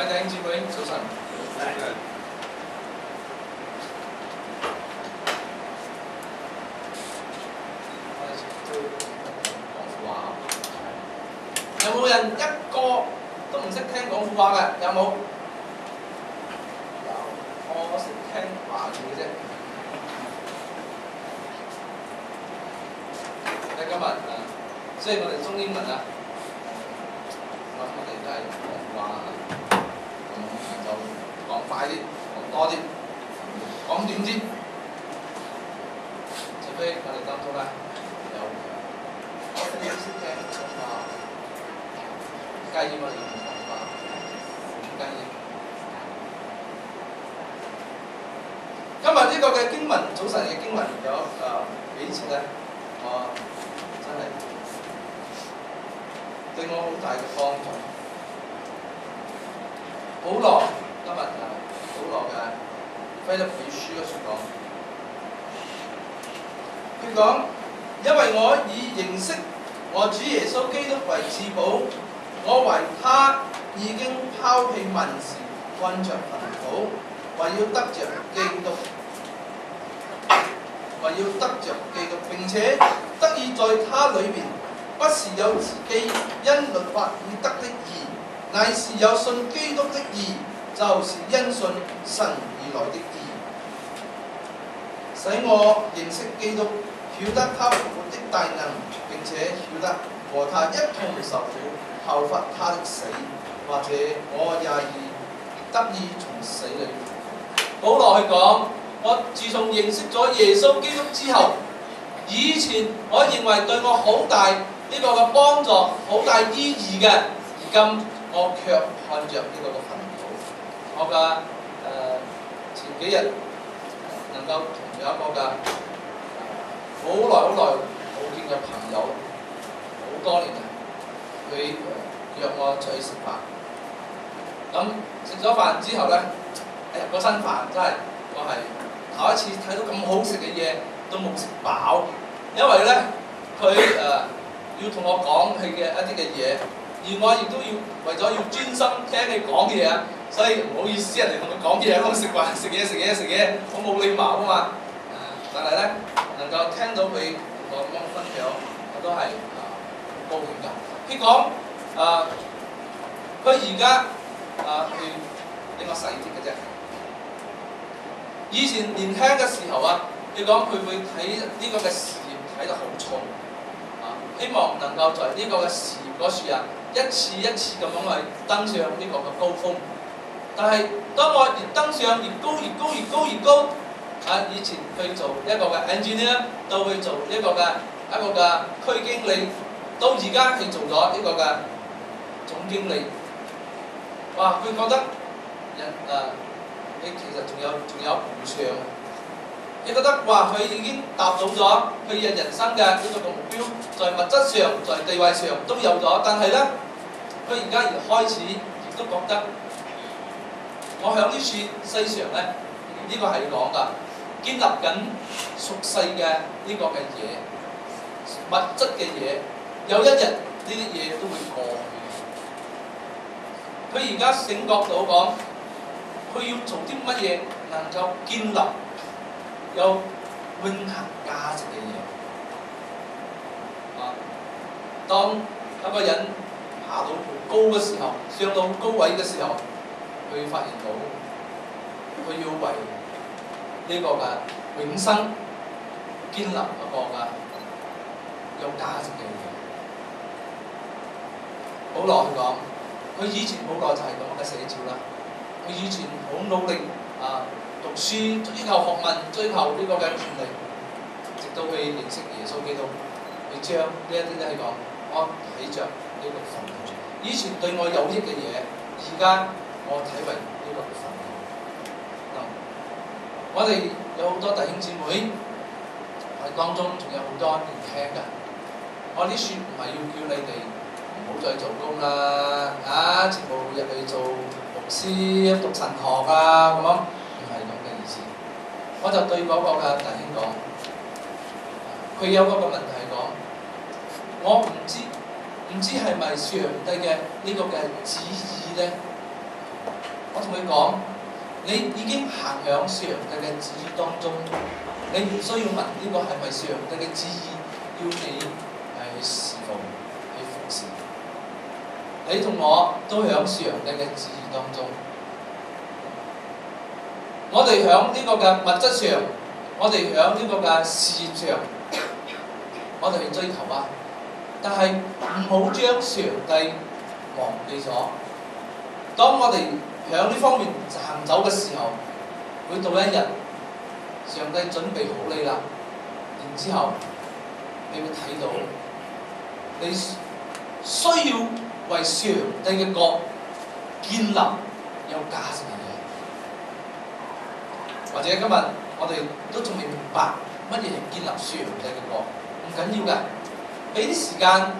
弟兄姊妹，早晨。有冇人一個都唔識聽廣府話嘅？有冇？有，我識聽華語嘅啫。今日雖然我哋中英文啊，我哋都係廣府話咁就講快啲，講多啲，講短啲。除非我哋當中咧有我哋識聽廣府話。介意我哋用廣府話，唔介意。今日呢個嘅經文，早晨嘅經文有幾節咧，我真係對我好大嘅幫助。保羅今日保羅嘅腓立比書嘅説講，佢講：因為我以認識我主耶穌基督為至寶。我為他已經拋棄萬事，按着墳土，為要得着基督，並且得以在他裏面，不是有自己因律法而得的義，乃是有信基督的義，就是因信神而來的義，使我認識基督，曉得他復活的大能，並且曉得和他一同受苦，效法他的死，或者我也已得以從死裏。保羅去講：我自從認識咗耶穌基督之後，以前我認為對我好大呢個嘅幫助、好大意義嘅，而今我卻看着呢個嘅墳土。我嘅前幾日能夠同有一個嘅好耐冇見嘅朋友，好多年佢約我出去食飯，咁食咗飯之後咧，嗰餐飯真係我係頭一次睇到咁好食嘅嘢，都冇食飽，因為咧佢要同我講佢嘅一啲嘅嘢，而我亦都要為咗要專心聽佢講嘢啊，所以唔好意思人哋同佢講嘢，喺度食飯食嘢，好冇禮貌啊嘛。但係咧能夠聽到佢同我咁樣分享，我都係好高興㗎。佢講佢而家去比較細啲嘅啫。以前年輕嘅時候啊，佢講佢會睇呢個嘅事業睇得好重希望能夠在呢個嘅事業嗰處一次一次咁樣去登上呢個嘅高峰。但係當我越登上越高，以前去做一個嘅 engineer， 到去做一個嘅區經理，到而家佢做咗呢個嘅總經理。哇！佢覺得你其實仲有無上。你覺得哇，佢已經達到咗佢嘅人生嘅呢個目標，在物質上、在地位上都有咗，但係咧，佢而家開始亦都覺得，我響呢處世上咧，呢個係講㗎，建立緊屬世嘅呢個嘅嘢，物質嘅嘢，有一日呢啲嘢都會過去。佢而家醒覺到講，佢要做啲乜嘢能夠建立有永恆價值嘅嘢。當一個人爬到好高嘅時候，上到好高位嘅時候，佢發現到佢要為呢個嘅永生建立一個嘅有價值嘅嘢。保羅佢講，佢以前保羅就係咁嘅寫照啦。佢以前好努力讀書，追求學問，追求呢個嘅權利，直到佢認識耶穌基督，佢將呢一啲咧講，我睇着呢個墳墓。以前對我有益嘅嘢，而家我睇為呢個墳墓。我哋有好多弟兄姊妹喺當中，仲有好多年輕㗎。我啲説唔係要叫你哋唔好再做工啦，全部入去做牧師、讀神學咁樣。我就對嗰個嘅弟兄講，佢有嗰個問題講，我唔知係咪上帝嘅呢個嘅旨意咧？同佢講，你已經行響上帝嘅旨意當中，你唔需要問呢個係咪上帝嘅旨意，要你去侍奉、去服侍。你同我都響上帝嘅旨意當中。我哋響呢個嘅物質上，我哋響呢個嘅事業上，我哋去追求啊！但係唔好將上帝忘記咗。當我哋響呢方面行走嘅時候，會到一日，上帝準備好你啦，然之後你會睇到，你需要為上帝嘅國建立有價值嘅嘢。或者今日我哋都仲未明白乜嘢係建立上帝嘅國，唔緊要㗎，俾啲時間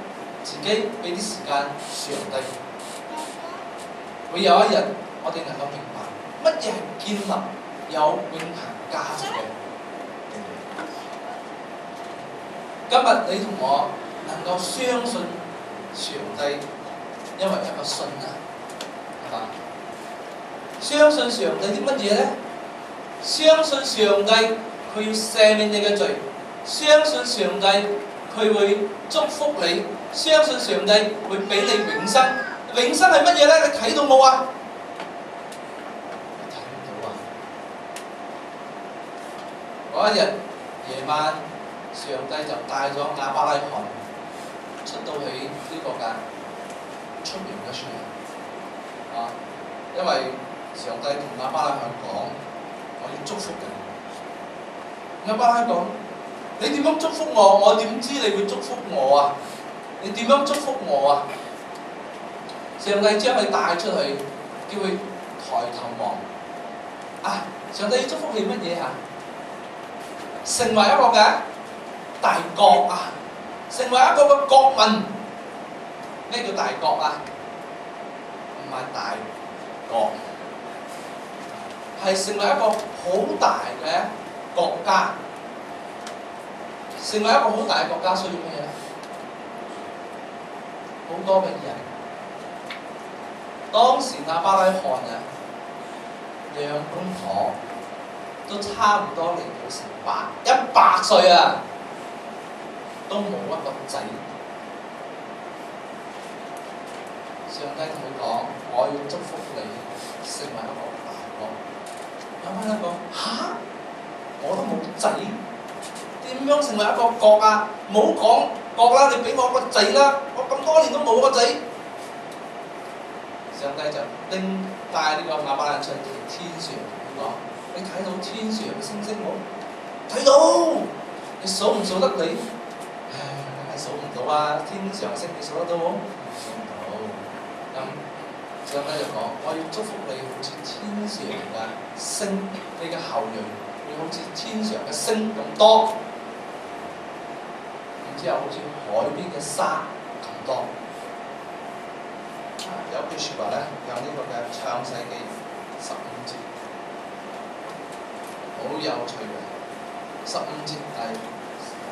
自己，俾啲時間上帝，會有一日我哋能夠明白乜嘢係建立有永恆價值嘅。今日你同我能夠相信上帝，因為一個信啊，係嘛？相信上帝啲乜嘢咧？相信上帝佢要赦免你嘅罪，相信上帝佢會祝福你，相信上帝會俾你永生。永生係乜嘢咧？你睇到冇啊？你睇唔到啊！嗰一日夜晚，上帝就帶咗亞伯拉罕出到去呢個嘅出營嘅樹啊，因為上帝同亞伯拉罕講：我要祝福你。亞伯拉罕講：你點樣祝福我？我點知你會祝福我啊？你點樣祝福我啊？上帝將佢帶出去，叫佢抬頭望。啊！上帝要祝福你乜嘢嚇？成為一個嘅大國啊！成為一個嘅國民。咩叫大國啊？唔係大國。係成為一個好大嘅國家，成為一個好大嘅國家需要咩咧？好多嘅人。當時亞伯拉罕啊，兩公婆都差唔多嚟到成100歲啊，都冇一個仔。上帝同佢講：我要祝福你，成為一個大國。亞伯拉罕講：嚇，我都冇仔，點樣成為一個國啊？冇講國啦，你俾我個仔啦！我咁多年都冇個仔。上帝就帶呢個亞伯拉罕出去天上，佢講：你睇到天上嘅星星冇？睇到，你數唔數得你？唉，梗係數唔到啊！天上星你數得到冇？數唔到。咁上帝就講：我要祝福你，好似天上嘅星，你嘅後裔會好似天上嘅星咁多，然之後好似海邊嘅沙咁多。有句説話咧，有呢個嘅創世記15節，好有趣嘅。15節係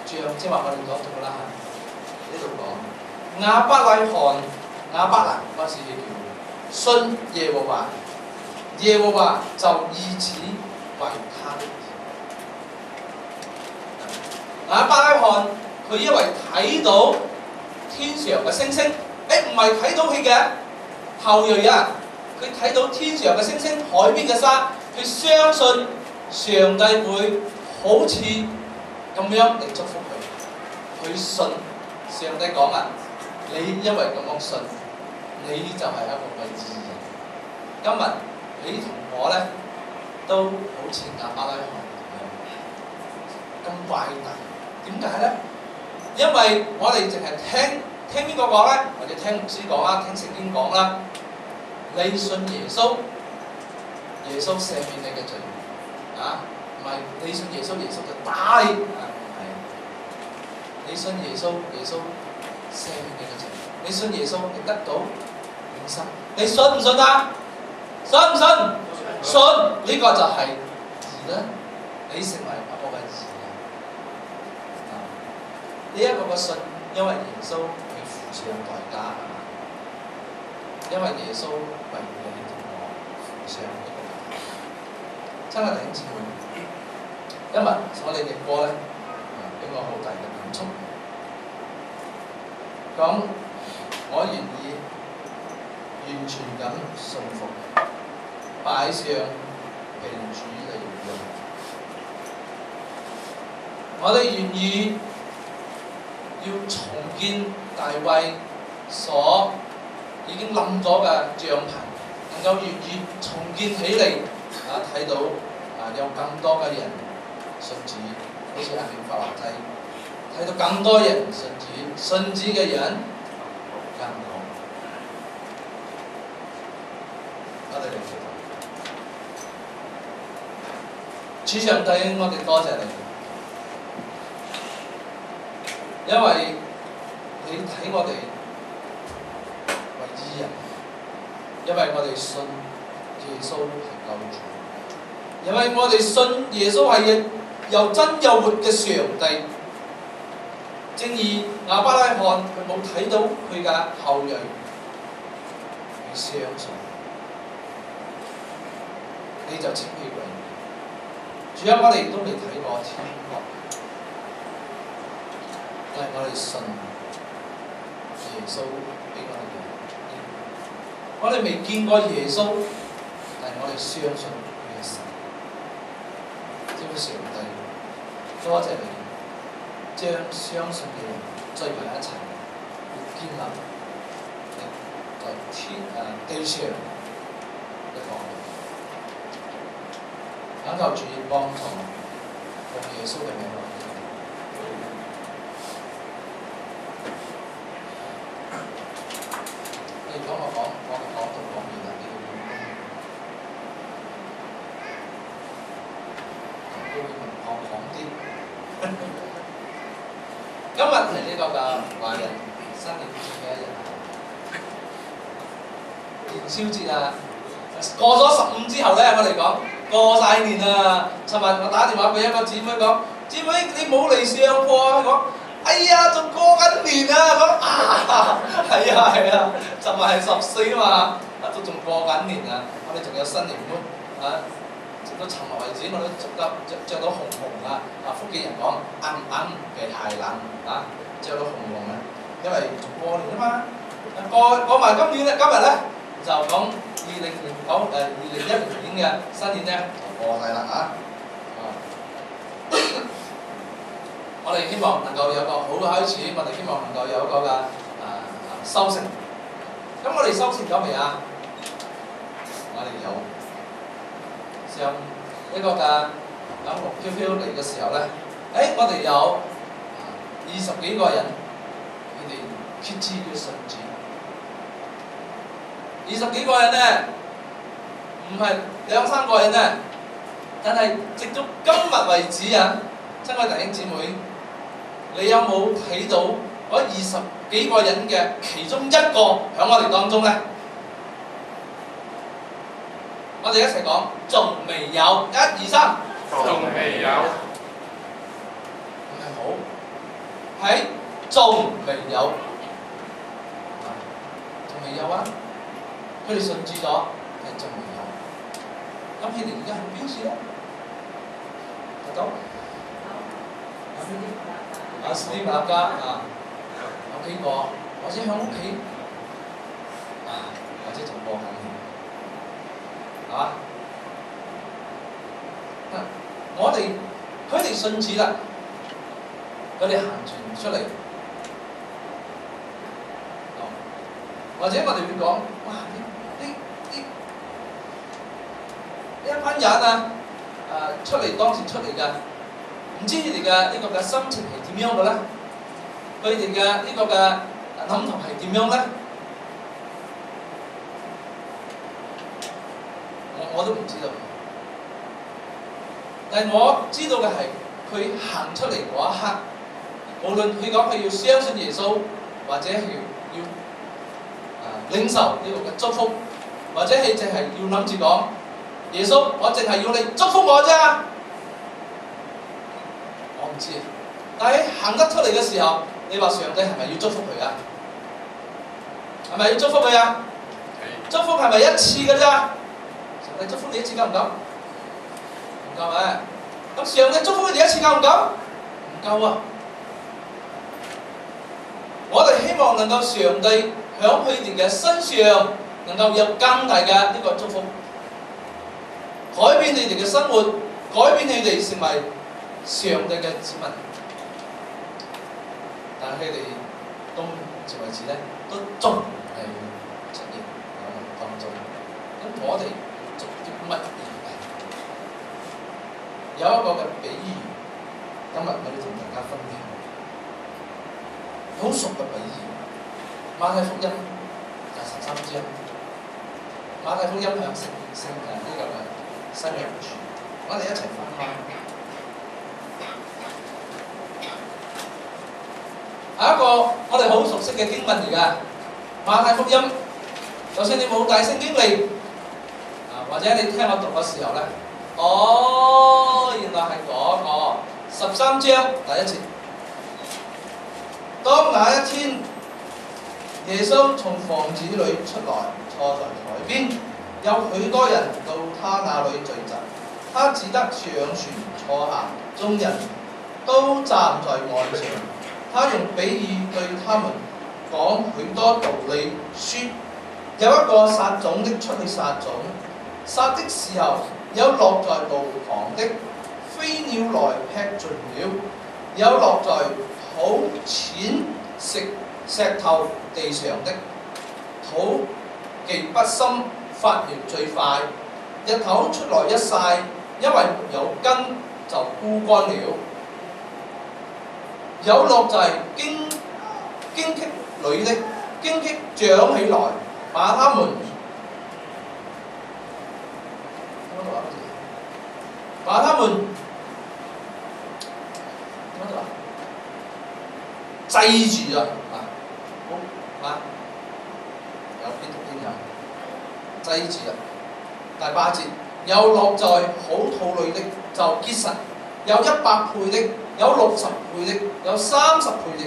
即係話我哋講咗啦嚇，呢度講亞伯拉罕、亞伯蘭嗰時叫信耶和華，耶和華就以此為他的義。亞伯拉罕佢因為睇到天上嘅星星，唔係睇到佢嘅後裔啊！佢睇到天上嘅星星、海邊嘅沙，佢相信上帝會好似咁樣嚟祝福佢。佢信上帝講啊！你因為咁樣信，你就係一個嘅義人。今日你同我咧都好似亞伯拉罕咁偉大，點解咧？因為我哋淨係聽邊個講咧？或者聽牧師講啦，聽聖經講啦。你信耶穌，耶穌赦免你嘅罪啊！唔係你信耶穌，耶穌就打你啊！係你信耶穌，耶穌赦免你嘅罪。你信耶穌，你得到永生。你信唔信啊？信唔信？信呢個就係義啦。你成為一個嘅義人。呢一個嘅信，因為耶穌佢付上代價，因為耶穌為你同我付上一個。親愛弟兄姊妹，今日我哋嘅歌咧，俾我好大嘅感觸。講我願意完全咁信服，擺上被主嚟用。我哋願意要重建大衛所已經冧咗嘅帳棚，能夠願意重建起嚟。睇到有更多嘅人信主，好似阿明發話齋，睇到更多人信主，信主嘅人更多。我哋嚟祈禱，主上帝，我哋多謝你，因為你睇我哋為義人，因為我哋信耶穌係救主。因為我哋信耶穌係又真又活嘅上帝，正如亞伯拉罕佢冇睇到佢嘅後裔，佢相信，你就稱佢為義。主啊，我哋都未睇過天國，但係我哋信耶穌俾我哋嘅。我哋未見過耶穌，但係我哋相信佢係神。上帝，多謝你將相信嘅人聚埋一齊，建立在地上嘅國。懇求主幫助，奉耶穌嘅名來祈禱。你講我講到講完啦，今日係呢個嘅華人新年節嘅一日，元宵節啊！過咗15之後咧，我哋講過晒年啦。尋日我打電話俾一個姊妹講：姊妹你冇嚟上課啊？講哎呀，仲過緊年啊！講係啊，尋日係14啊嘛，都仲過緊年啊！我哋仲有新年喎啊！直到尋日為止，我都着到紅啊！福建人講硬嘅鞋冷啊，着到紅啊，因為仲過年啊嘛。過埋今日咧就講2010年嘅新年咧就過晒啦啊！我哋希望能夠有個好嘅開始，我哋希望能夠有一個嘅收成。咁我哋收成咗未啊？我哋有。上一個嘅等龍飄飄嚟嘅時候咧，我哋有20幾個人，佢哋決志要信主。20幾個人咧，唔係2、3個人咧，但係直到今日為止啊，親愛弟兄姊妹，你有冇睇到嗰20幾個人嘅其中一個喺我哋當中咧？我哋一齊講，仲未有，1、2、3，仲未有，唔係好，係仲未有，仲未有啊！佢哋信主咗，係仲未有。咁佢哋而家係邊處咧？睇到？斯丁納加啊，有幾個？或者喺屋企或者仲過緊年。係嘛？我哋佢哋信主啦，佢哋行傳出嚟，或者我哋會講：哇！呢一班人啊，出嚟當時出嚟㗎，唔知佢哋嘅呢個嘅心情係點樣嘅咧？佢哋嘅呢個嘅諗頭係點樣咧？我都唔知道，但係我知道嘅係佢行出嚟嗰一刻，無論佢講佢要相信耶穌，或者係要領受呢個嘅祝福，或者係淨係要諗住講耶穌，我淨係要你祝福我啫。我唔知，但係行得出嚟嘅時候，你話上帝係咪要祝福佢啊？係咪要祝福佢啊？祝福係咪一次嘅啫？帝祝福你一次夠唔夠？唔夠咩？咁上帝祝福你一次夠唔夠？唔夠啊！我哋希望能夠上帝喺佢哋嘅身上能夠有更大嘅呢個祝福，改變你哋嘅生活，改變你哋成為上帝嘅子民。但係佢哋到目前為止咧，都仲係出現當中。咁我哋做啲乜嘢？有一個嘅比喻，今日我哋同大家分享，好熟嘅比喻。馬太福音第13章，馬太福音響聖呢個嘅新約書，我哋一齊翻開。係一個我哋好熟悉嘅經文嚟㗎，馬太福音。就算你冇帶聖經嚟，或者你聽我讀嘅時候咧，原來係嗰個13章第1節。當那一天，耶穌從房子裏出來，坐在海邊，有許多人到他那裏聚集，他只得上船坐下，眾人都站在岸上。他用比喻對他們講許多道理，說：有一個撒種的出去撒種，撒的時候，有落在路旁的，飛鳥來吃盡了；有落在土淺石頭地上的，土既不深，發苗最快，日頭出來一曬，因為沒有根就枯乾了。有落在荊棘裏的，荊棘長起來，把它們擠住啊！有邊讀邊有擠住啊！第8節，有落在好土裏的就結實，有100倍的，有60倍的，有30倍的，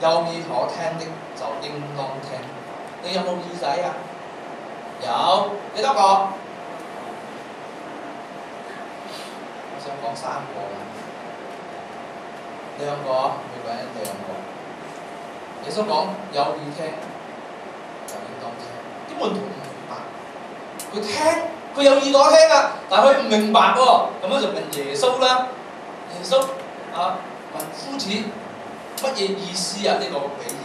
有耳可聽的就應當聽。你有冇耳仔啊？有，幾多個？我想講3個，2個，每個人2個。耶穌講有耳聽就應當聽，啲門徒唔明白，佢聽，佢有耳朵聽啊，但係佢唔明白喎，咁樣就問耶穌啦。耶穌問夫子乜嘢意思啊？呢個比喻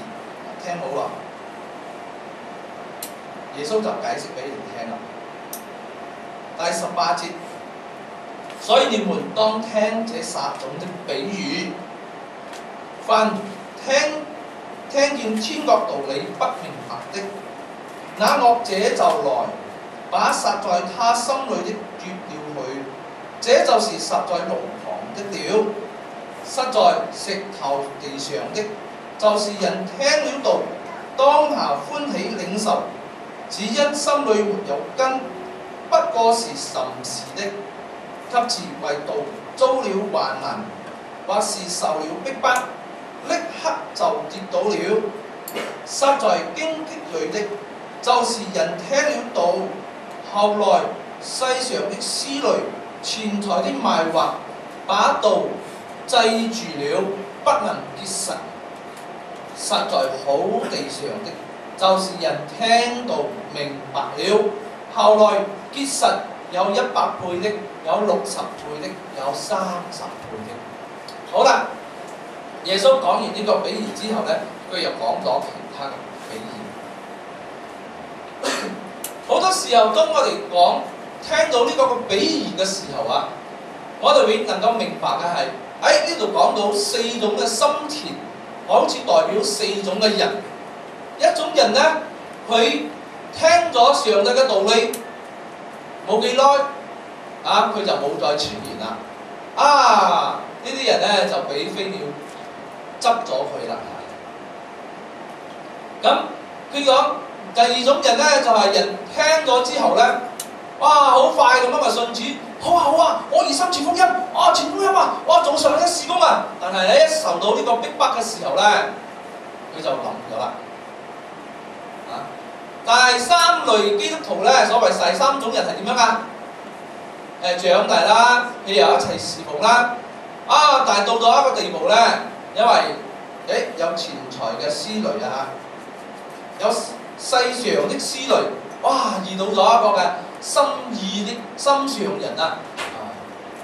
聽好啦。耶穌就解釋俾你聽啦。第18節，所以你們當聽這撒種的比喻，凡聽見天國道理不明白的，那惡者就來，把撒在他心裏的奪了去。這就是撒在路旁的了。撒在石頭地上的，就是人聽了道，當下歡喜領受，只因心裏沒有根，不過是暫時的，及至為道遭了患難，或是受了逼迫，立刻就跌倒了。撒在荊棘裏的，就是人聽了道，後來世上的思慮、錢財的迷惑，把道擠住了，不能結實。撒在好地上的，就是人聽道明白了，後來結實，有100倍的，有60倍的，有30倍的。好啦，耶穌講完呢個比喻之後呢，佢又講咗其他嘅比喻。好多時候，當我哋聽到呢個比喻嘅時候啊，我哋會能夠明白嘅係，呢度講到4種嘅心田，好似代表4種嘅人。一種人呢，佢聽咗上帝嘅道理，冇幾耐，佢就冇再傳言啦。呢啲人呢，就俾飛鳥執咗佢啦。咁佢講第2種人呢，就係人聽咗之後呢，好快咁樣信主，好啊，我熱心傳福音，傳福音做上帝事工啊！但係咧，一受到呢個逼迫嘅時候呢，佢就冧咗啦。第3類基督徒呢，所謂第3種人係點樣啊？長大啦，佢又一齊侍奉啦。啊！但係到咗一個地步咧，因為有錢財嘅思慮啊，有世上的思慮，哇！遇到咗一個嘅心意的心上人啊，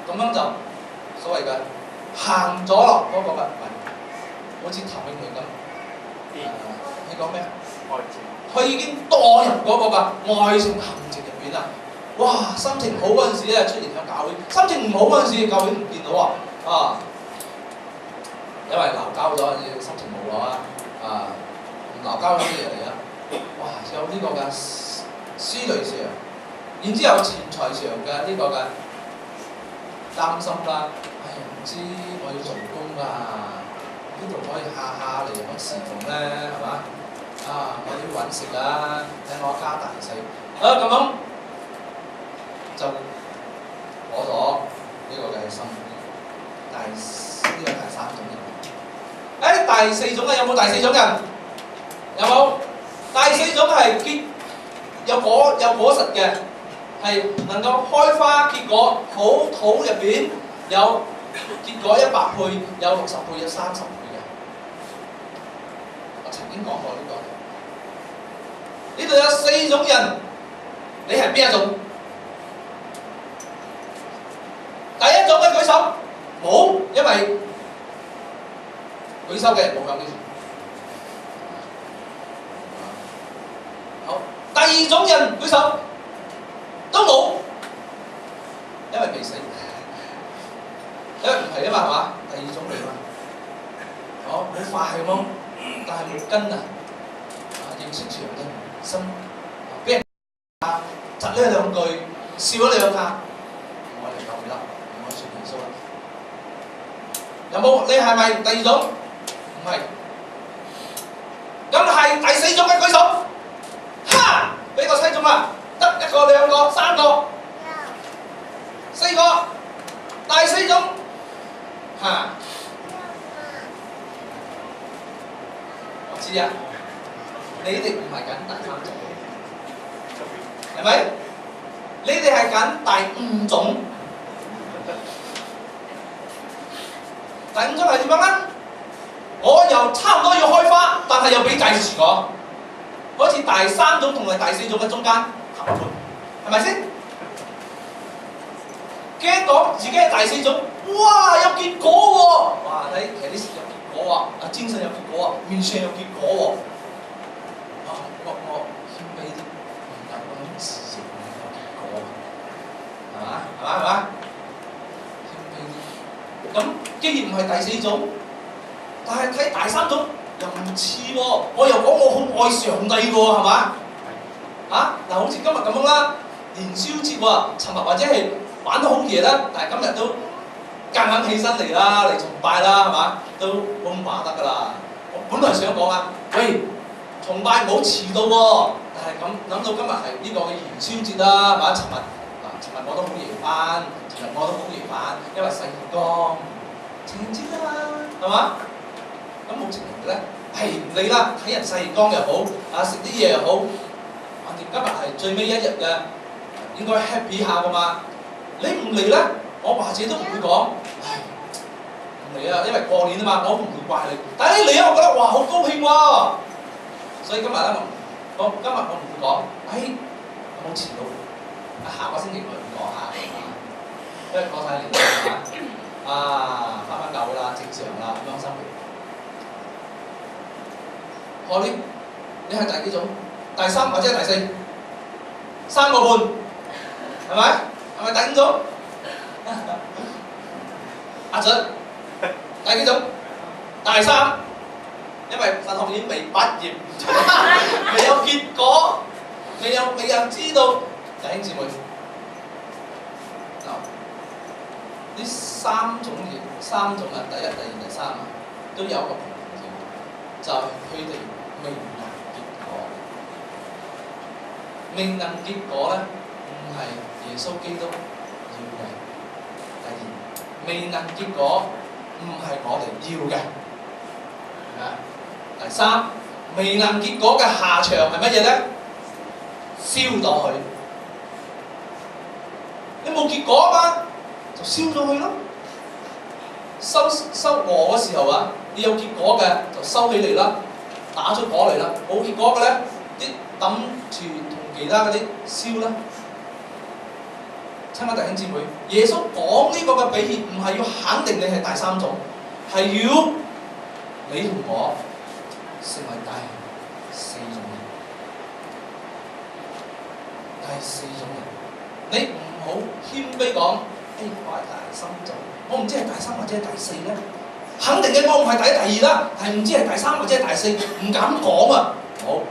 咁樣就所謂嘅行咗落嗰個嘅，好似譚詠麟咁，你講咩啊？佢已經墮入嗰個嘅愛情陷阱入邊啦。哇！心情好嗰陣時咧出現喺教會，心情唔好嗰陣時教會唔見到喎。因為鬧交咗，心情冇咗啊！鬧交咗啲嘢嚟啊！哇！有呢個嘅思慮上，然之後錢財上嘅呢個嘅擔心啦。唔知我要做工㗎，邊度可以下嚟揾侍奉咧？係嘛？我要揾食啊！睇我家大細咁樣就攞咗呢個嘅心。呢個第三種人。第四種有冇第四種人？有冇？第四種係結有果實嘅，係能夠開花結果，好土入邊有結果100倍，有60倍，有30倍嘅。我曾經講過呢個。呢度有4種人，你係邊一種？第一種嘅舉手。冇，因為舉手嘅人冇響呢處。好，第二種人舉手都冇，因為未死，因為唔係啊嘛，係嘛？第二種嚟嘛。好快咁樣，但係冇根啊，認識長嘅心，俾人窒呢兩句，笑咗兩下，我哋夠唔得，我算耶穌啦。有冇？你係咪第二種？唔係。咁係第四種嘅舉手。哈！俾個猜中啦，得1個、2個、3個、4個。第四種。哈！我知啊，你哋唔係緊第3種，係咪？你哋係緊第5種。第5種係點樣咧？我又差唔多要開花，但係又俾計時我，好似第3種同埋第4種嘅中間合盤，係咪先？驚講自己係第4種，哇！有結果喎！哇！睇其實啲有結果喎，精神有結果喎，面上有結果喎。我謙卑啲，唔敢咁自認有結果，係嘛？咁既然唔係第4種，但係睇第3種又唔似喎，我又講我好愛上帝喎，係嘛？嗱，好似今日咁樣啦，年宵節喎，尋日或者係玩得好夜啦，但係今日都夾硬起身嚟啦，嚟崇拜啦，係嘛？都好唔話得㗎啦。我本來想講喂，崇拜唔好遲到喎，但係諗到今日係呢個嘅元宵節啦，係嘛？尋日我都好夜返。我都好夜返，因為細光情人節啊嘛，係嘛？咁冇情人嘅咧，唔理啦，睇人細光又好，食啲嘢又好，反正今日係最尾一日嘅，應該 happy 下㗎嘛。你唔嚟咧，我或者都唔會講，唔嚟啊，因為過年啊嘛，我唔會怪你。但係你嚟啊，我覺得哇好高興喎，所以今日咧，我唔會講，有冇遲到？下個星期我會講下。因為過晒年啦，返教會啦，正常啦，咁樣生活。學你係第幾種？第3或者係第4？3個半，係咪？係咪第5種？阿準，第幾種？第3，因為神學院未畢業，未有結果，未有知道，弟兄姊妹。呢3種啊，第1、第2、第3啊，都有一個共同點，就係佢哋未能結果。未能結果咧，唔係耶穌基督要嘅。第2，未能結果唔係我哋要嘅。第3，未能結果嘅下場係乜嘢咧？燒咗佢。你冇結果嘛，就燒咗佢咯。收禾嘅時候啊，你有結果嘅就收起嚟啦，打出果嚟啦。冇結果嘅咧，啲抌住同其他嗰啲燒啦。親愛弟兄姊妹，耶穌講呢個嘅比喻唔係要肯定你係第三種，係要你同我成為第四種人。第四種人，你唔好謙卑講，我係第三種，我唔知係第三或者係第四咧。肯定嘅我唔係第二啦，係唔知係第三或者係第四，唔敢講啊！好，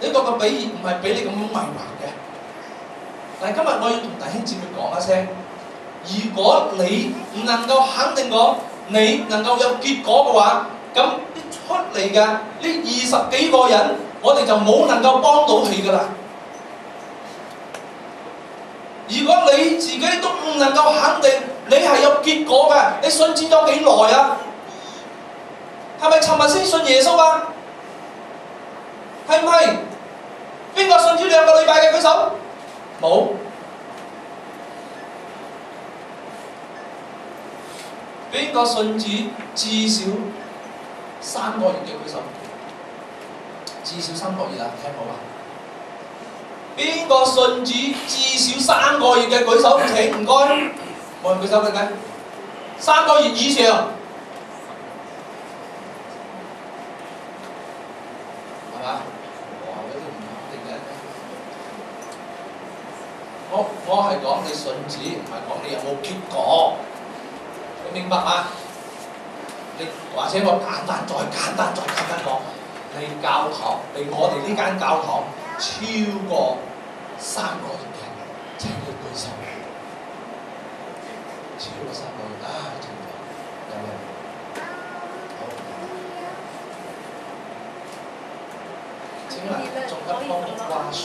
呢個嘅比喻唔係俾你咁樣迷惑嘅。但係今日我要同弟兄姊妹講一聲，如果你唔能夠肯定講你能夠有結果嘅話，咁出嚟嘅呢20幾個人，我哋就冇能夠幫到佢噶啦。如果你自己都唔能夠肯定你係有結果嘅，你信主咗幾耐啊？係咪尋日先信耶穌啊？係唔係？邊個信主2個禮拜嘅舉手？冇。邊個信主至少3個月嘅舉手？至少3個月啊，聽好啊！邊個信主至少3個月嘅舉手？請唔該，冇人舉手嘅咩？3個月以上，係嘛？哇！嗰啲唔肯定嘅。我係講你信主，唔係講你有冇結果。你明白嗎？你或者我簡單講，你教堂，你我哋呢間教堂超過3個月嘅，請你舉手。超過3個月啊！有冇？好。請問種一棵木瓜樹，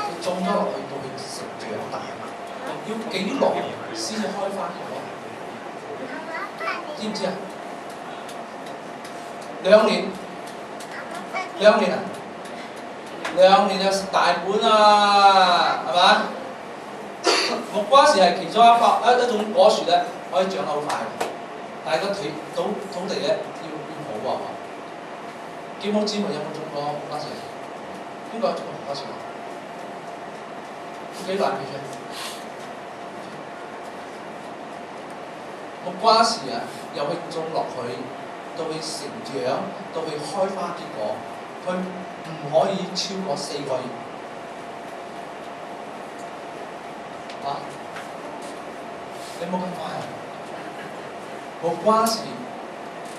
你種咗落去到佢成長大，要幾耐先至開花結果？知唔知啊？2年啊！2年就大本啊，係嘛？木瓜樹係其中一種果樹咧，可以長得好快，但係個土地咧要好啊！見冇姊妹有冇種過木瓜樹？邊個有種過木瓜樹啊？幾難嘅啫！木瓜樹啊，由佢種落去，到佢成長，到佢開花結果，佢唔可以超過4個月。啊！你冇咁快啊！木瓜樹，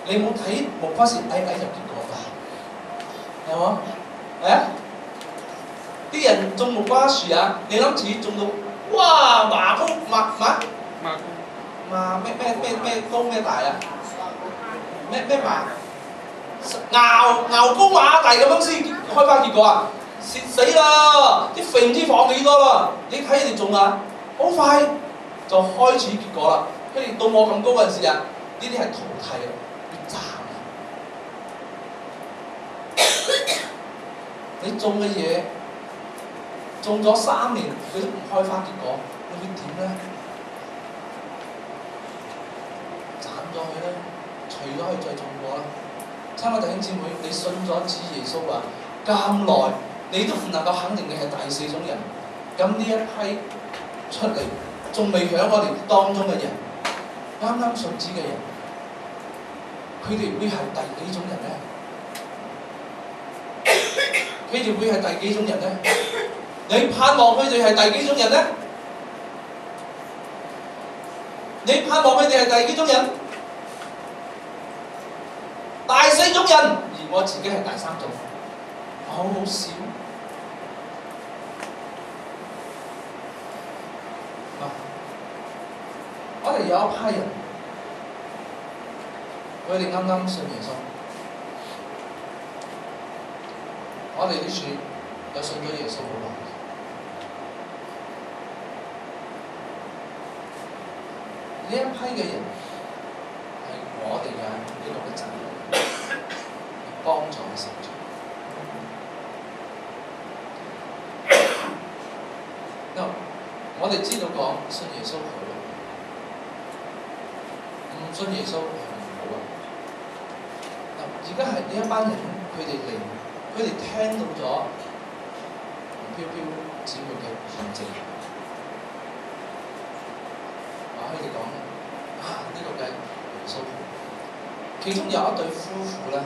你冇睇木瓜樹矮就結果㗎，係冇？係啊！啲人種木瓜樹啊，你諗住種到哇麻高咩高咩大啊？咩麻牛高馬大咁樣先開花結果啊！蝕死啦！啲肥唔知放幾多啦！你睇人哋種啊，好快就開始結果啦。跟住到我咁高嗰陣時啊，呢啲係淘汰啊，要斬啊！你種嘅嘢種咗3年，佢都唔開花結果，你會點咧？斬咗佢啦，除咗佢再種過啦。親愛弟兄姊妹，你信咗主耶穌啊，咁耐，你都唔能夠肯定你係第4種人。咁呢一批出嚟仲未響我哋當中嘅人，啱啱信主嘅人，佢哋會係第幾種人咧？佢哋會係第幾種人咧？你盼望佢哋係第幾種人咧？你盼望佢哋係第幾種人？第4種人，而我自己係第3種，好好笑。我哋有一批人，佢哋啱啱信耶穌，我哋啲樹有信咗耶穌好耐。呢一批嘅人係我哋嘅呢個嘅責任，幫助佢成長。我哋知道講信耶穌好，唔信耶穌係唔好啊。而家係呢一班人，佢哋嚟，佢哋聽到咗飄飄姊妹嘅見證，話佢哋講呢個嘅耶穌好。其中有一對夫婦咧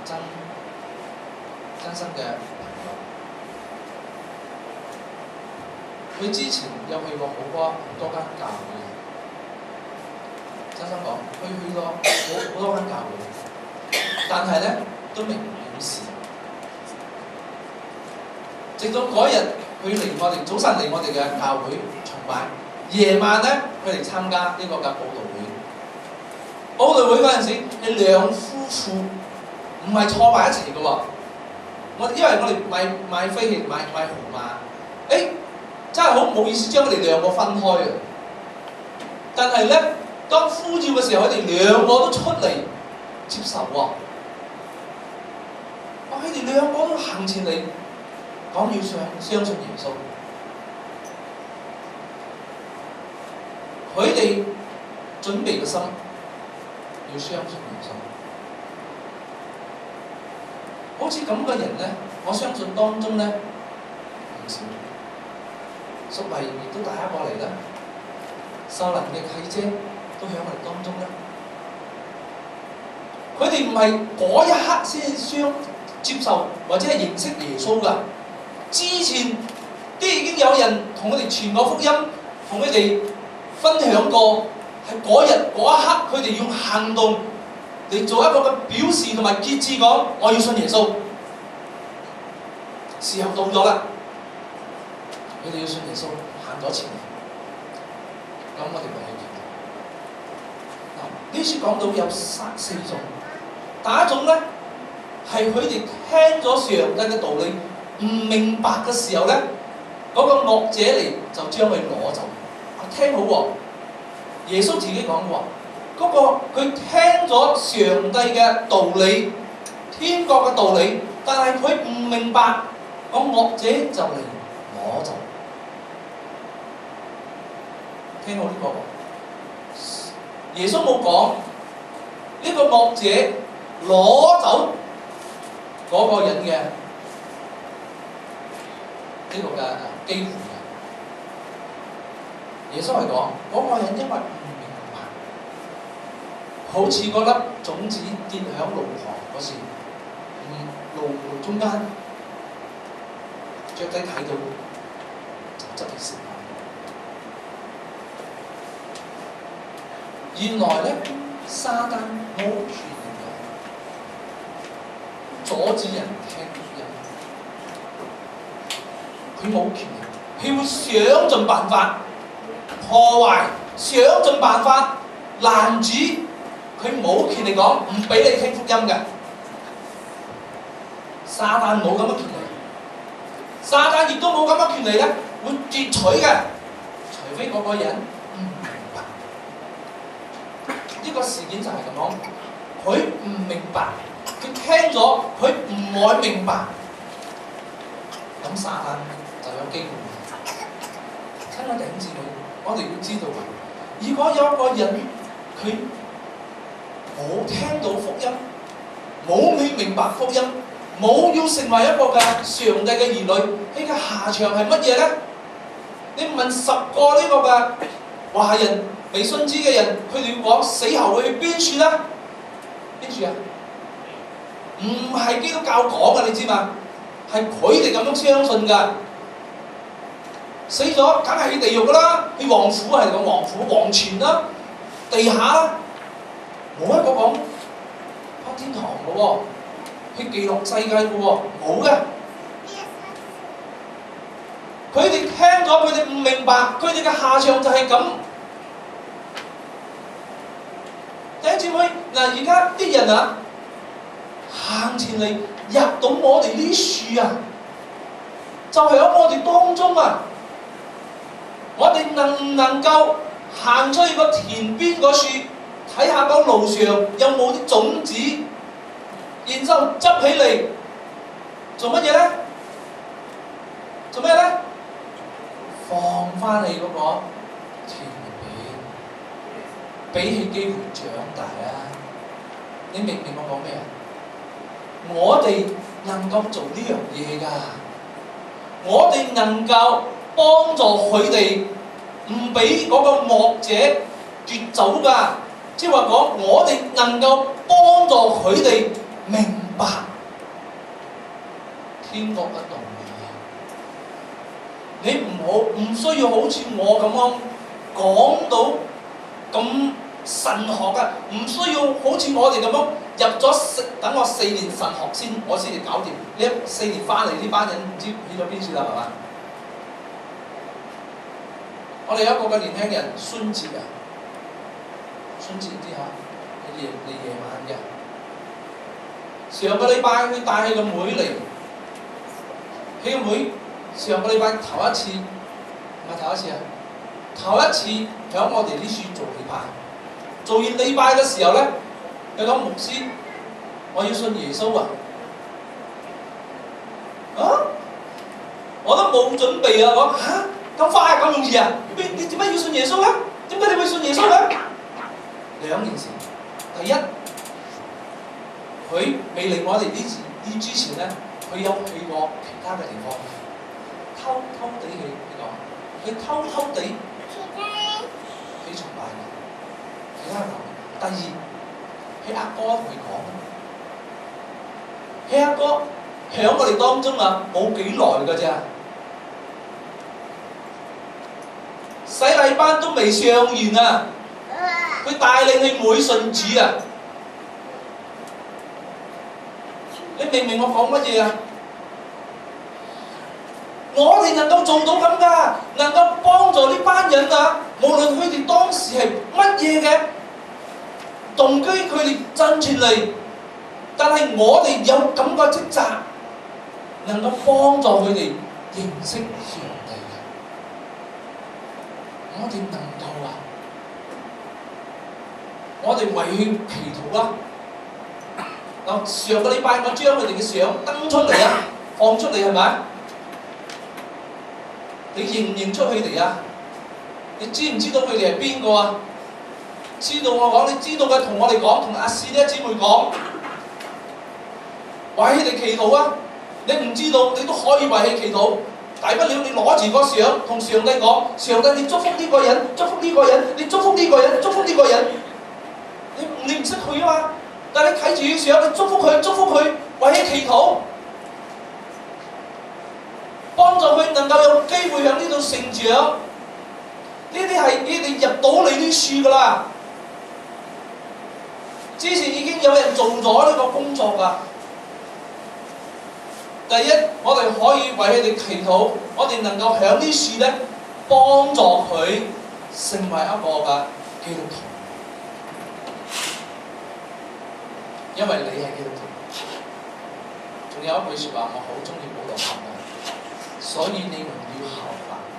係真心嘅朋友，佢之前有去過好多間教會，真心講，佢去過好多間教會，但係咧都未顯示。直到嗰日佢嚟我哋早晨嚟我哋嘅教會崇拜，夜晚咧佢嚟參加呢個嘅佈道會。佈道會嗰陣時係兩夫婦，唔係坐埋一齊嘅喎。因為我哋買飛去買號碼，真係好唔好意思將佢哋兩個分開啊！但係咧，當呼召嘅時候，佢哋兩個都出嚟接受喎。佢哋兩個都行前嚟講要相信耶穌。佢哋準備嘅心要相信耶穌。好似咁嘅人咧，我相信當中咧唔少。淑慧亦都帶一個嚟啦，秀蘭嘅契姐都喺我哋當中啦。佢哋唔係嗰一刻先接受或者係認識耶穌㗎，之前都已經有人同佢哋傳過福音，同佢哋分享過，係嗰日嗰一刻佢哋用行動嚟做一個嘅表示同埋決志，講我要信耶穌。時候到咗啦。佢哋要信耶穌，行咗前嚟，咁我哋咪去見。呢處講到有四種，第一種咧係佢哋聽咗上帝嘅道理，唔明白嘅時候咧，嗰個惡者嚟就將佢攞走。聽好喎，耶穌自己講過，嗰個佢聽咗上帝嘅道理、天國嘅道理，但係佢唔明白，個惡者就嚟攞走。聽好呢個，耶穌冇講呢個惡者攞走嗰個人嘅呢個嘅機會嘅。耶穌係講嗰個人因為唔明白，好似嗰粒種子跌響路旁嗰時，路中間，雀仔睇到就執起食。原來咧，撒旦冇權力阻止人聽福音，佢冇權力，佢會想盡辦法破壞，想盡辦法攔止，佢冇權力講唔俾你聽福音嘅。撒旦冇咁嘅權力，撒旦亦都冇咁嘅權利咧，會奪取嘅，除非嗰個人呢個事件就係咁講，佢唔明白，佢聽咗，佢唔愛明白，咁撒旦就有機會。親愛弟兄姊妹，我哋要知道，如果有一個人佢冇聽到福音，冇去明白福音，冇要成為一個嘅上帝嘅兒女，佢嘅下場係乜嘢咧？你問10個呢個嘅華人未信主嘅人，佢哋要講死後會去邊處咧？邊處啊？唔係基督教講嘅，你知嘛？係佢哋咁樣相信㗎。死咗梗係去地獄㗎啦，去王府係講王府、黃泉啦，地下啦，冇一個講返天堂嘅喎，去極樂世界嘅喎，冇嘅。佢哋聽咗，佢哋唔明白，佢哋嘅下場就係咁。弟兄姊妹，嗱，而家啲人啊，行前嚟入到我哋呢樹啊，就喺我哋當中啊。我哋能唔能夠行出去個田邊個樹，睇下個路上有冇啲種子，然之後執起嚟做乜嘢咧？做咩咧？放翻你嗰個田入邊，俾佢機會長大啊！你明唔明我講咩啊？我哋能夠做呢樣嘢㗎，我哋能夠幫助佢哋，唔俾嗰個惡者奪走㗎。即係話講，我哋能夠幫助佢哋明白天國嘅道理。你唔需要好似我咁樣講到咁神學㗎，唔需要好似我哋咁樣入咗等我4年神學先，我先至搞掂。呢4年翻嚟呢班人唔知去咗邊處啦，係嘛？我哋有一個嘅年輕人孫哲啊，孫哲知下，你夜晚嘅。上個禮拜佢帶佢個妹嚟，佢個妹上個禮拜頭一次，唔係頭一次啊，頭一次響我哋呢處做禮拜。做完禮拜嘅時候咧，佢講牧師，我要信耶穌啊！我都冇準備啊！講嚇咁快咁容易啊？你點解要信耶穌咧？點解你會信耶穌咧？2件事，第一，佢未嚟我哋呢之前咧，佢有去過其他嘅地方，偷地佢偷地去崇拜嘅。第二，佢阿哥同佢講，佢阿哥響我哋當中啊冇幾耐㗎咋，洗禮班都未上完啊，佢帶領佢妹信主啊！你明唔明我講乜嘢啊？我哋能夠做到咁㗎，能夠幫助呢班人啊，無論佢哋當時係乜嘢嘅動機，佢哋真出嚟，但係我哋有咁個職責，能夠幫助佢哋認識上帝嘅，我哋能夠啊，我哋為佢祈禱啊！嗱，上個禮拜我將佢哋嘅相登出嚟啊，放出嚟係咪？你認唔認出佢哋啊？你知唔知道佢哋係邊個啊？知道我講，你知道嘅同我哋講，同阿詩呢姊妹講，為佢哋祈禱啊！你唔知道，你都可以為佢祈禱。大不了你攞住個相，同上帝講：上帝，你祝福呢個人，祝福呢個人，你祝福呢個人，祝福呢個人。你唔識佢啊嘛？但係你睇住佢相，你祝福佢，祝福佢，為佢祈禱，幫助佢能夠有機會喺呢度成長。呢啲係你哋入到你啲處㗎啦。之前已經有人做咗呢個工作㗎。第一，我哋可以為佢哋祈禱，我哋能夠喺呢處咧幫助佢成為一個嘅基督徒，因為你係基督徒。仲有一句説話，我好中意保羅講嘅，所以你們要效法我。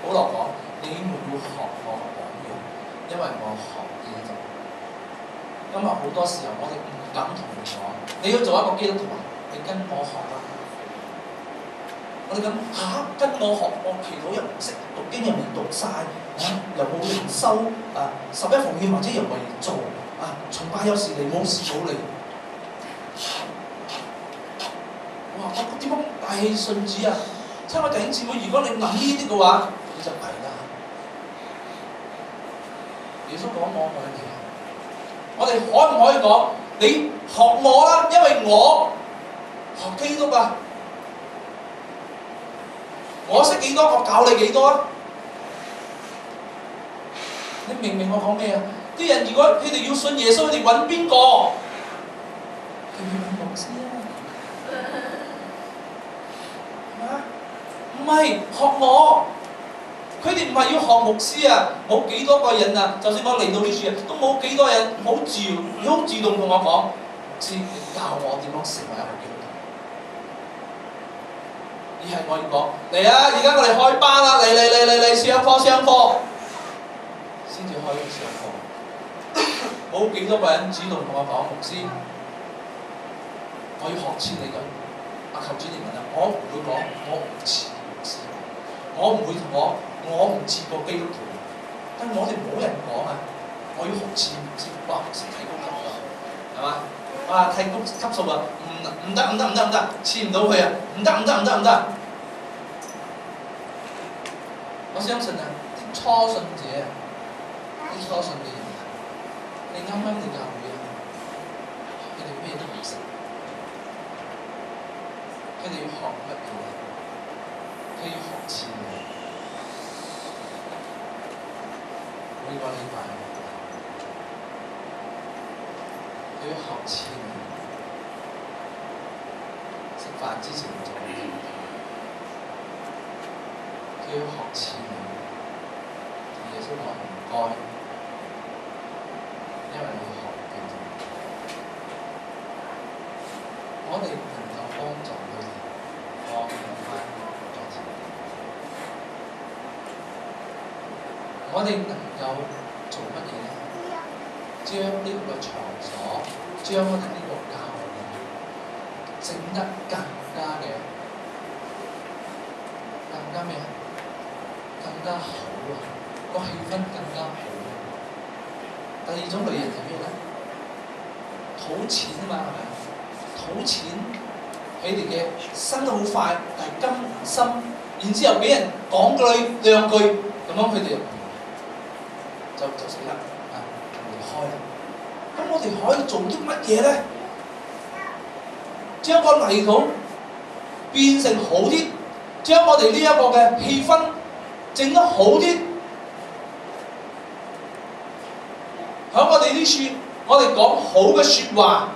保羅講：你們要學我嘅榜樣，因為我學基督徒。今日好多時候，我哋唔敢同佢講，你要做一個基督徒啊，你跟我學啦。我哋咁跟我學，我祈禱又唔識，讀經又未讀晒，又冇靈修，11奉獻或者又未做，崇拜有時嚟冇時冇嚟。哇！我點樣大氣信主啊？親愛弟兄姊妹，如果你諗呢啲嘅話，你就弊啦。耶穌講我愛你。我哋可唔可以講你學我啦？因為我學基督啊，我識幾多，我教你幾多啊？你明唔明我講咩啊？啲人如果佢哋要信耶穌，佢哋揾邊個？佢哋揾牧師啊？唔係學我。佢哋唔係要學牧師啊，冇幾多個人啊，就算我嚟到呢處啊，都冇幾多人好自動同我講，牧師你教我點樣成為一個基督徒。而係我要講嚟啊！而家我哋開班啦，嚟上課，先至開上課。冇幾多個人主動同我講，牧師，我要學似你咁。求主憐憫啊！我唔會講，我唔似牧師。我唔會同我唔似個基督徒，但係我哋冇人講啊！我要學似唔知，哇！識睇高級啊，係嘛？哇！睇高級數啊，唔得，似唔到佢啊！唔得！我相信啊，啲初信者啊，啲初信嘅人啊，你啱啱嚟教會啊，佢哋咩都唔識，佢哋要學乜嘢啊？佢要學似你，每個禮拜。佢要學似你，食飯之前做嘢，佢要學似你，同耶穌講唔該，因為你要學佢哋。我哋能夠幫助佢哋放翻多啲，我哋能夠做乜嘢咧？將呢個場所，將我哋呢個教會整得更加咩？更加好啊！個氣氛更加好。第二種類型係咩咧？討錢啊嘛，係咪？討錢，佢哋嘅生得好快，但係金唔深，然之後俾人講句兩句，咁樣佢哋就死啦。開啦！咁我哋可以做啲乜嘢咧？將個泥土變成好啲，將我哋呢一個嘅氣氛整得好啲。喺我哋呢處，我哋講好嘅説話，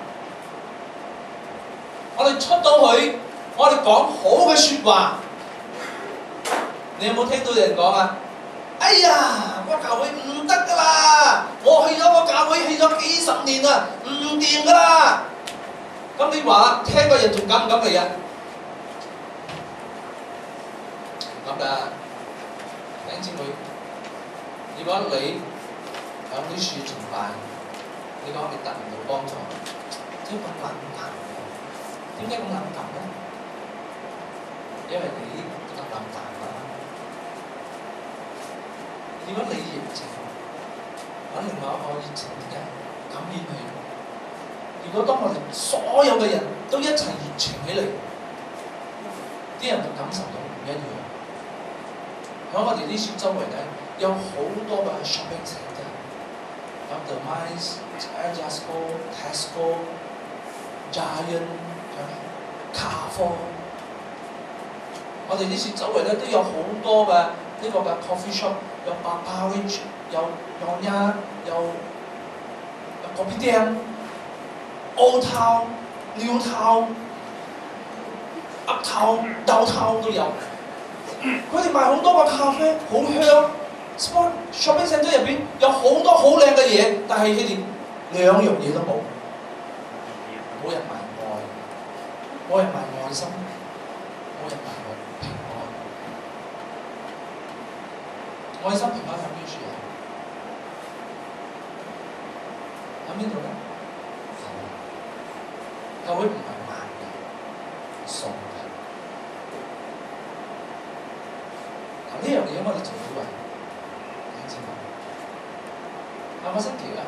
我哋出到去，我哋講好嘅説話。你有冇聽到有人講啊？哎呀，個教會唔得㗎啦！我去咗個教會去咗幾十年啦，唔掂㗎啦！咁你話聽個人仲敢唔敢嚟啊？唔敢㗎，弟兄姊妹，如果你喺呢處崇拜，你講你得唔到幫助，點解咁冷淡嘅？點解咁冷淡咧？因為你覺得冷淡啦。如果你熱情，揾另外一個熱情嘅感染佢。如果當我哋所有嘅人都一齊熱情起嚟，啲人就感受到唔一樣。喺我哋呢處周圍咧，有好多嘅 shopping centre，有 The Mines、Tesco、Giant、Carrefour。我哋呢處周圍咧都有好多嘅呢個嘅 coffee shop， 有 Barbarage， 有 Nyonya， 有 Kopitiam、Old Town、New Town、Uptown、Downtown 都有。佢哋賣好多個咖啡，好香。Shopping centre 入邊有好多好靚嘅嘢，但係佢哋兩樣嘢都冇。冇人賣愛，冇人賣愛心，冇人賣平安。愛心平安喺邊處啊？喺邊度咧？教會唔係賣嘅，送嘅。嗱，呢樣嘢我哋做到啊！你知冇？下個星期啊，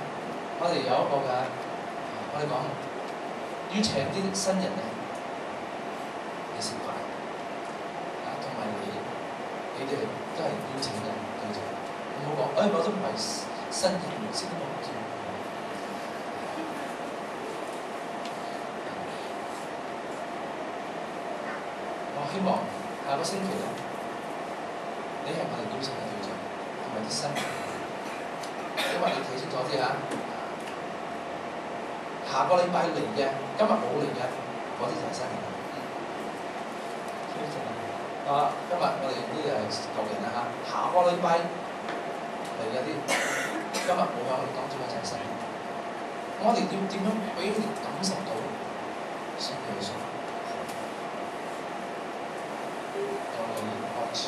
我哋有一個嘅，我哋講要請啲新人咧嚟食飯，同埋你哋都係邀請人對象，唔好講，我都唔係新人，唔識都冇見。我希望下個星期咧，你係我哋邀請嘅對象，同埋啲新人，因為你睇清楚啲嚇。下個禮拜嚟嘅，今日冇嚟嘅，嗰啲就係新人。今日我哋呢啲係舊人啦嚇。下個禮拜嚟嘅啲，今日冇喺我哋當中嘅就係新人。我哋要點樣俾佢哋感受到信耶穌？由我哋開始，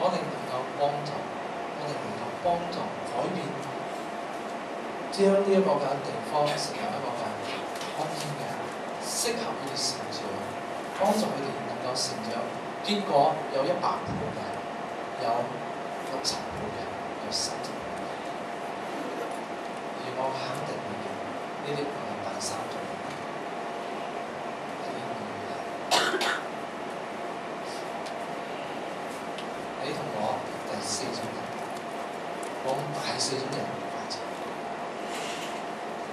我哋能夠幫助，我哋能夠幫助改變。將呢一個嘅地方成為一個嘅安全嘅，適合佢哋成長，幫助佢哋能夠成長，結果有100倍嘅，有60倍嘅，有30倍嘅。而我肯定呢啲唔係第三種，係應該你同我第4種人，往第4種人發展。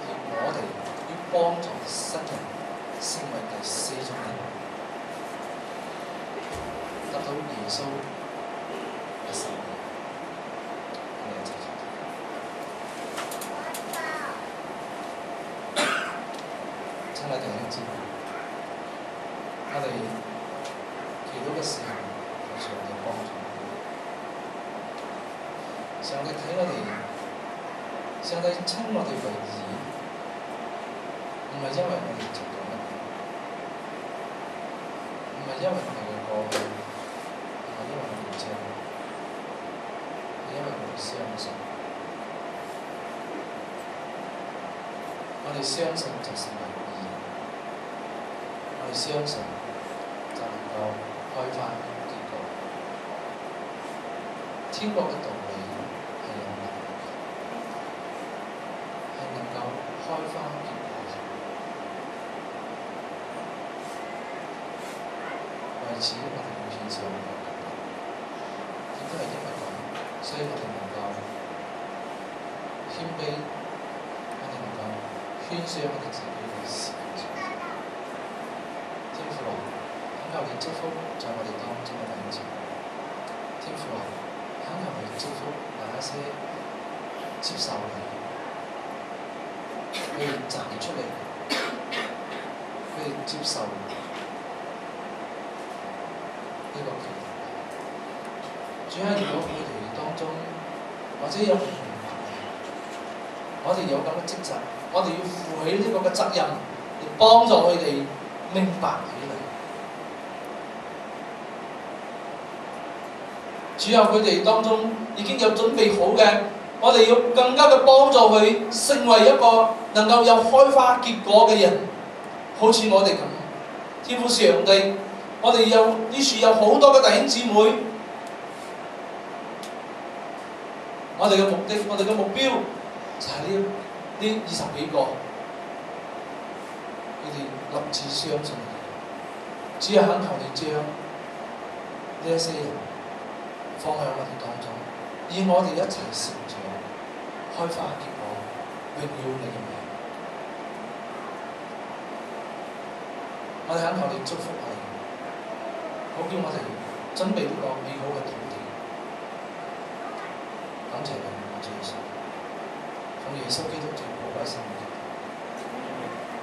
而我哋要幫助新人成為第4種人，得到耶穌嘅受用。我哋一齊做。親愛弟兄姊妹，我哋祈禱嘅時候，求上帝幫助。上帝睇我哋，上帝稱我哋為義，唔係因為我哋做到乜嘢，唔係因為我哋嘅過去，唔係因為我哋將來，係因為我哋相信。我哋相信就成為義，我哋相信就能夠開花結果。天國嘅道理係有能力嘅，係能夠開花結果嘅。為此，我哋要獻上我哋嘅亦都係因為咁，所以我哋能夠謙卑，我哋能夠獻上我哋自己嘅時間。天父啊，懇求你祝福在我哋當中嘅弟兄姊妹。天父啊，懇求你祝福那一些接受你，佢哋站出嚟，佢哋接受呢個期待。主啊，如果佢哋當中或者有唔明白嘅，我哋有咁嘅職責，我哋要負起呢個嘅責任，嚟幫助佢哋明白起嚟。主啊，佢哋當中已經有準備好嘅，我哋要更加嘅幫助佢成為一個能夠有開花結果嘅人，好似我哋咁。天父上帝，我哋有呢處有好多嘅弟兄姊妹，我哋嘅目的，我哋嘅目標就係呢20幾個，佢哋立志相信你。主啊，懇求你將呢一些人放喺我哋當中，以我哋一齊成長、開花結果，榮耀你嘅名。我哋懇求你祝福我哋，好叫我哋準備呢個美好嘅土地。感謝你，我主耶穌，奉耶穌基督嘅寶貴聖名。